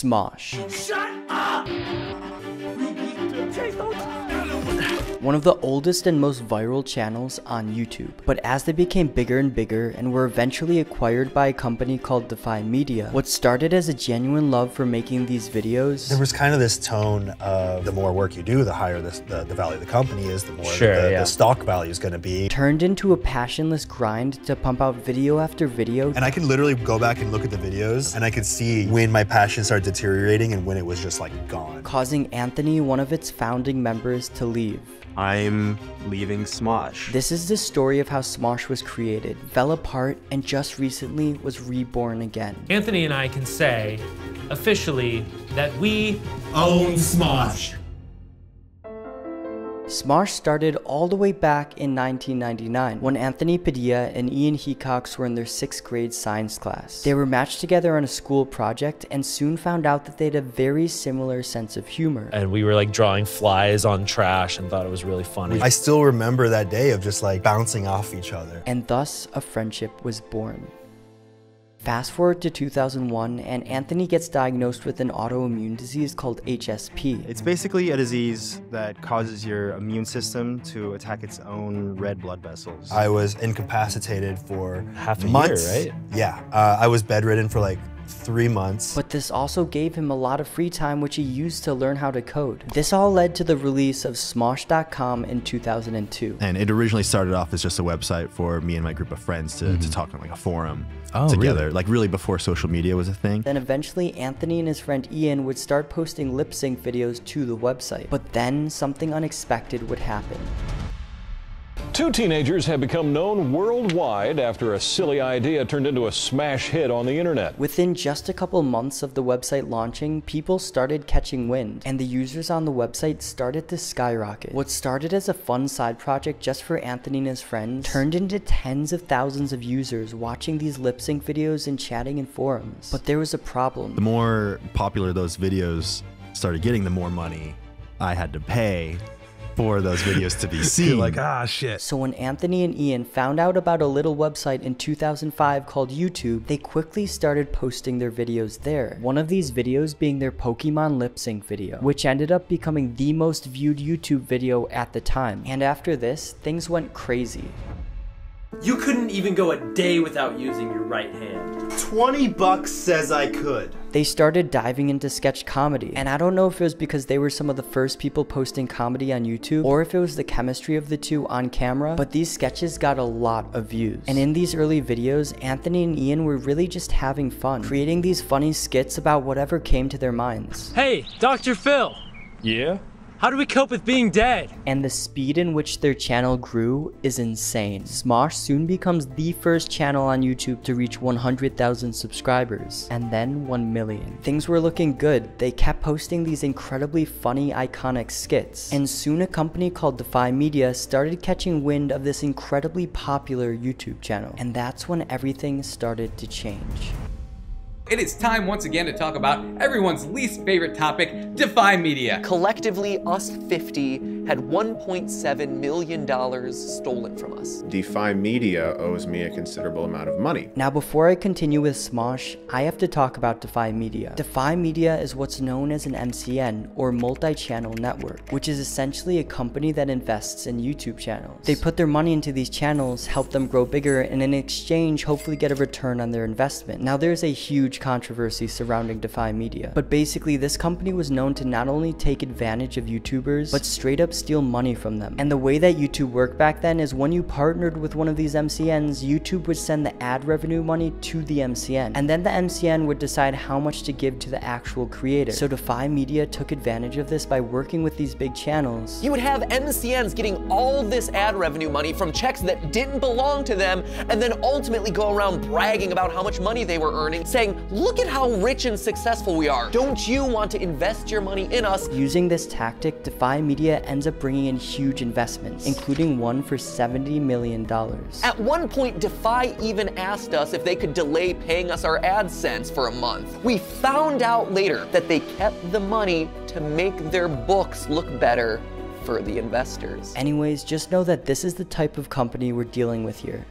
Smosh. Shut up! One of the oldest and most viral channels on YouTube. But as they became bigger and bigger and were eventually acquired by a company called Defy Media, what started as a genuine love for making these videos, there was kind of this tone of the more work you do, the higher the value of the company is, the more the stock value is going to be, turned into a passionless grind to pump out video after video. And I can literally go back and look at the videos and I could see when my passion started deteriorating and when it was just like gone. Causing Anthony, one of its founding members, to leave. I'm leaving Smosh. This is the story of how Smosh was created, fell apart, and just recently was reborn again. Anthony and I can say, officially, that we own Smosh. Smosh started all the way back in 1999 when Anthony Padilla and Ian Hecox were in their 6th grade science class. They were matched together on a school project and soon found out that they had a very similar sense of humor. And we were like drawing flies on trash and thought it was really funny. I still remember that day of just like bouncing off each other. And thus a friendship was born. Fast forward to 2001 and Anthony gets diagnosed with an autoimmune disease called HSP. It's basically a disease that causes your immune system to attack its own red blood vessels. I was incapacitated for half a months. year, right? Yeah, I was bedridden for like 3 months. But this also gave him a lot of free time which he used to learn how to code. This all led to the release of Smosh.com in 2002. And it originally started off as just a website for me and my group of friends to talk on like a forum together, really? like really before social media was a thing. Then eventually Anthony and his friend Ian would start posting lip sync videos to the website. But then something unexpected would happen. Two teenagers have become known worldwide after a silly idea turned into a smash hit on the internet. Within just a couple months of the website launching, people started catching wind, and the users on the website started to skyrocket. What started as a fun side project just for Anthony and his friends turned into tens of thousands of users watching these lip sync videos and chatting in forums. But there was a problem. The more popular those videos started getting, the more money I had to pay for those videos to be seen. You're like, ah, shit. So when Anthony and Ian found out about a little website in 2005 called YouTube, they quickly started posting their videos there. One of these videos being their Pokemon lip sync video, which ended up becoming the most viewed YouTube video at the time. And after this, things went crazy. You couldn't even go a day without using your right hand. $20 says I could. They started diving into sketch comedy, and I don't know if it was because they were some of the first people posting comedy on YouTube, or if it was the chemistry of the two on camera, but these sketches got a lot of views. And in these early videos, Anthony and Ian were really just having fun, creating these funny skits about whatever came to their minds. Hey, Dr. Phil! Yeah? How do we cope with being dead? And the speed in which their channel grew is insane. Smosh soon becomes the first channel on YouTube to reach 100,000 subscribers, and then 1 million. Things were looking good. They kept posting these incredibly funny, iconic skits. And soon a company called Defy Media started catching wind of this incredibly popular YouTube channel. And that's when everything started to change. It is time once again to talk about everyone's least favorite topic, Defy Media. Collectively, us 50 had $1.7 million stolen from us. Defy Media owes me a considerable amount of money. Now before I continue with Smosh, I have to talk about Defy Media. Defy Media is what's known as an MCN, or multi-channel network, which is essentially a company that invests in YouTube channels. They put their money into these channels, help them grow bigger, and in exchange hopefully get a return on their investment. Now there's a huge controversy surrounding Defy Media, but basically this company was known to not only take advantage of YouTubers, but straight up steal money from them. And the way that YouTube worked back then is when you partnered with one of these MCNs, YouTube would send the ad revenue money to the MCN, and then the MCN would decide how much to give to the actual creator. So Defy Media took advantage of this by working with these big channels. You would have MCNs getting all this ad revenue money from checks that didn't belong to them, and then ultimately go around bragging about how much money they were earning, saying, look at how rich and successful we are. Don't you want to invest your money in us? Using this tactic, Defy Media ends up bringing in huge investments, including one for $70 million. At one point, Defy even asked us if they could delay paying us our AdSense for a month. We found out later that they kept the money to make their books look better for the investors. Anyways, just know that this is the type of company we're dealing with here.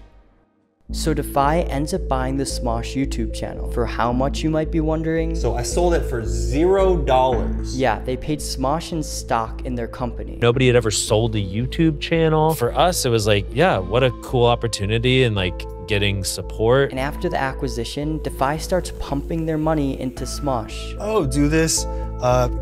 So Defy ends up buying the Smosh YouTube channel. For how much, you might be wondering? So I sold it for $0. Yeah, they paid Smosh in stock in their company. Nobody had ever sold a YouTube channel. For us, it was like, yeah, what a cool opportunity, and like getting support. And after the acquisition, Defy starts pumping their money into Smosh. Oh, do this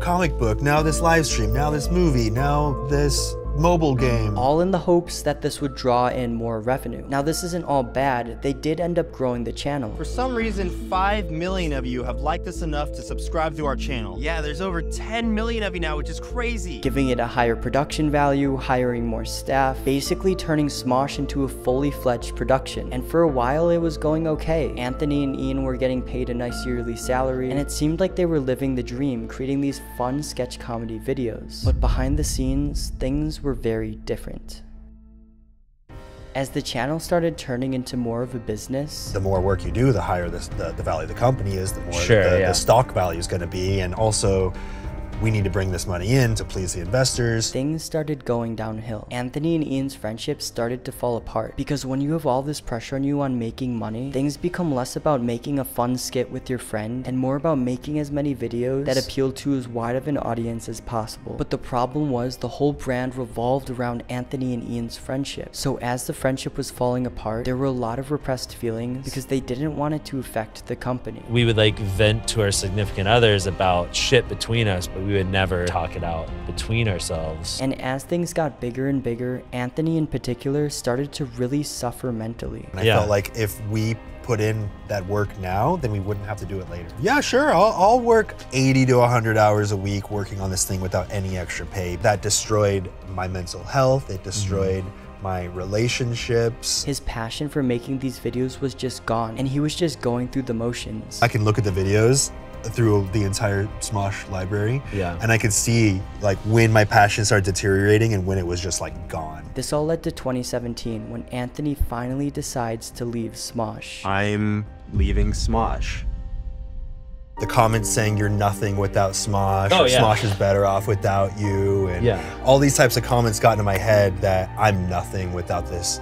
comic book, now this live stream, now this movie, now this mobile game. All in the hopes that this would draw in more revenue. Now this isn't all bad, they did end up growing the channel. For some reason, 5 million of you have liked us enough to subscribe to our channel. Yeah, there's over 10 million of you now, which is crazy. Giving it a higher production value, hiring more staff, basically turning Smosh into a fully fledged production. And for a while it was going okay. Anthony and Ian were getting paid a nice yearly salary, and it seemed like they were living the dream, creating these fun sketch comedy videos. But behind the scenes, things were very different. As the channel started turning into more of a business, the more work you do, the higher the value of the company is, the more the stock value is going to be, and also we need to bring this money in to please the investors. Things started going downhill. Anthony and Ian's friendship started to fall apart because when you have all this pressure on you on making money, things become less about making a fun skit with your friend and more about making as many videos that appeal to as wide of an audience as possible. But the problem was the whole brand revolved around Anthony and Ian's friendship. So as the friendship was falling apart, there were a lot of repressed feelings because they didn't want it to affect the company. We would like vent to our significant others about shit between us, but we would never talk it out between ourselves. And as things got bigger and bigger, Anthony in particular started to really suffer mentally. And I felt like if we put in that work now, then we wouldn't have to do it later. Yeah, sure, I'll work 80 to 100 hours a week working on this thing without any extra pay. That destroyed my mental health, it destroyed my relationships. His passion for making these videos was just gone, and he was just going through the motions. I can look at the videos through the entire Smosh library, and I could see like when my passion started deteriorating and when it was just like gone. This all led to 2017 when Anthony finally decides to leave Smosh. I'm leaving Smosh. The comments saying you're nothing without Smosh, or Smosh is better off without you, and all these types of comments got into my head that I'm nothing without this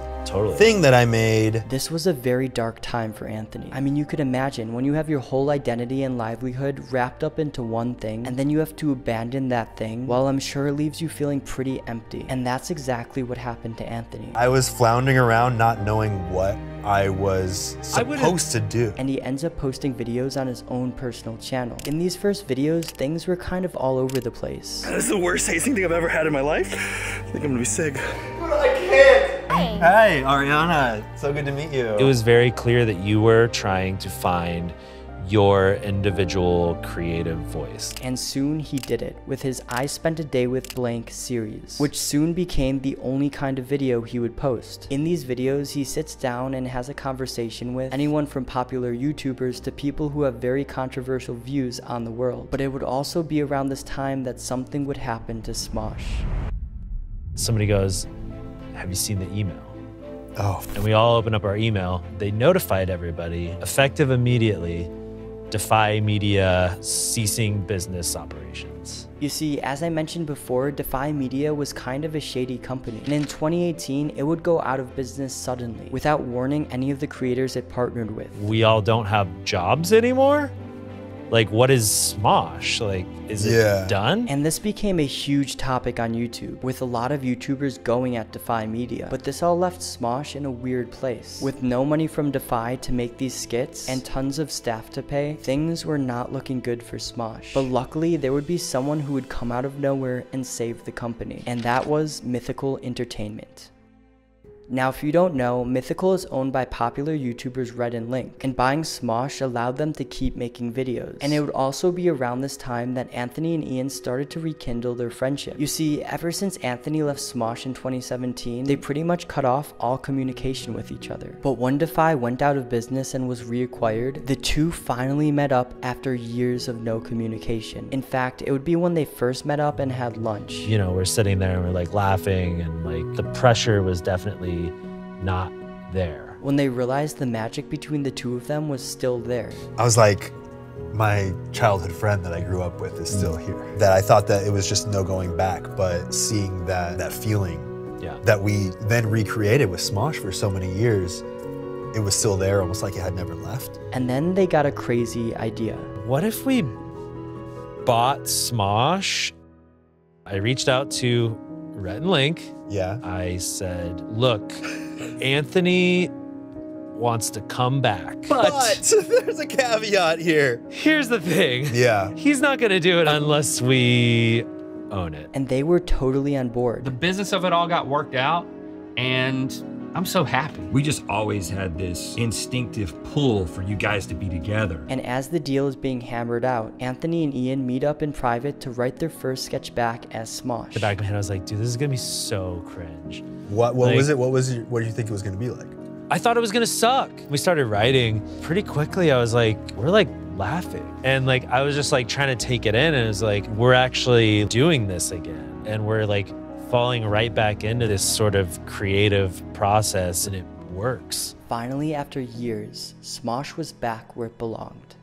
thing that I made. This was a very dark time for Anthony. I mean, you could imagine when you have your whole identity and livelihood wrapped up into one thing, and then you have to abandon that thing, well, I'm sure it leaves you feeling pretty empty. And that's exactly what happened to Anthony. I was floundering around not knowing what I was supposed to do. And he ends up posting videos on his own personal channel. In these first videos, things were kind of all over the place. This is the worst tasting thing I've ever had in my life. I think I'm gonna be sick. But I can't! Hey, Ariana, so good to meet you. It was very clear that you were trying to find your individual creative voice. And soon he did it with his I Spent a Day with Blank series, which soon became the only kind of video he would post. In these videos, he sits down and has a conversation with anyone from popular YouTubers to people who have very controversial views on the world. But it would also be around this time that something would happen to Smosh. Somebody goes, "Have you seen the email?" Oh. And we all open up our email. They notified everybody, effective immediately, Defy Media ceasing business operations. You see, as I mentioned before, Defy Media was kind of a shady company, and in 2018, it would go out of business suddenly, without warning any of the creators it partnered with. We all don't have jobs anymore? Like, what is Smosh? Like, is it done? And this became a huge topic on YouTube, with a lot of YouTubers going at Defy Media. But this all left Smosh in a weird place. With no money from Defy to make these skits, and tons of staff to pay, things were not looking good for Smosh. But luckily, there would be someone who would come out of nowhere and save the company. And that was Mythical Entertainment. Now, if you don't know, Mythical is owned by popular YouTubers Red and Link, and buying Smosh allowed them to keep making videos. And it would also be around this time that Anthony and Ian started to rekindle their friendship. You see, ever since Anthony left Smosh in 2017, they pretty much cut off all communication with each other. But when Defy went out of business and was reacquired, the two finally met up after years of no communication. In fact, it would be when they first met up and had lunch. You know, we're sitting there and we're like laughing, and like the pressure was definitely not there. When they realized the magic between the two of them was still there. I was like, my childhood friend that I grew up with is still here. That I thought that it was just no going back, but seeing that feeling that we then recreated with Smosh for so many years it was still there, almost like it had never left. And then they got a crazy idea. What if we bought Smosh? I reached out to Rhett and Link. Yeah. I said, look, Anthony wants to come back. But there's a caveat here. Here's the thing. Yeah. He's not going to do it unless we own it. And they were totally on board. The business of it all got worked out, and I'm so happy. We just always had this instinctive pull for you guys to be together. And as the deal is being hammered out, Anthony and Ian meet up in private to write their first sketch back as Smosh. In the back of my head, I was like, dude, this is gonna be so cringe. What was it? What did you think it was gonna be like? I thought it was gonna suck. We started writing pretty quickly. I was like, we're like laughing. And like, I was just like trying to take it in, and it was like, we're actually doing this again. And we're like falling right back into this sort of creative process, and it works. Finally, after years, Smosh was back where it belonged.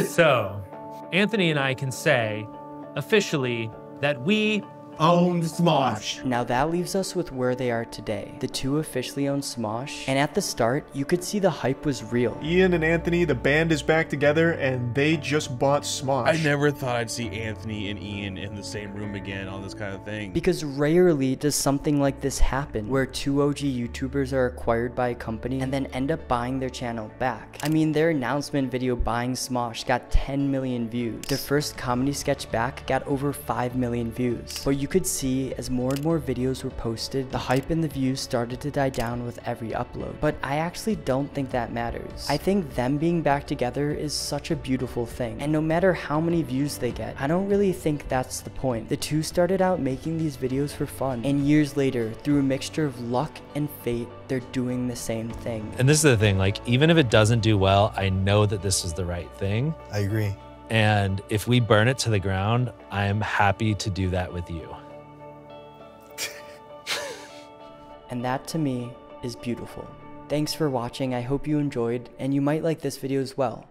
So, Anthony and I can say, officially, that we Own Smosh. Now that leaves us with where they are today. The two officially own Smosh, and at the start, you could see the hype was real. Ian and Anthony, the band is back together, and they just bought Smosh. I never thought I'd see Anthony and Ian in the same room again, all this kind of thing. Because rarely does something like this happen, where two OG YouTubers are acquired by a company and then end up buying their channel back. I mean, their announcement video buying Smosh got 10 million views. Their first comedy sketch back got over 5 million views. But you could see as more and more videos were posted, the hype and the views started to die down with every upload. But I actually don't think that matters. I think them being back together is such a beautiful thing, and no matter how many views they get, I don't really think that's the point. The two started out making these videos for fun, and years later, through a mixture of luck and fate, they're doing the same thing. And this is the thing, like, even if it doesn't do well, I know that this is the right thing. I agree. And if we burn it to the ground, I am happy to do that with you. And that to me is beautiful. Thanks for watching. I hope you enjoyed, and you might like this video as well.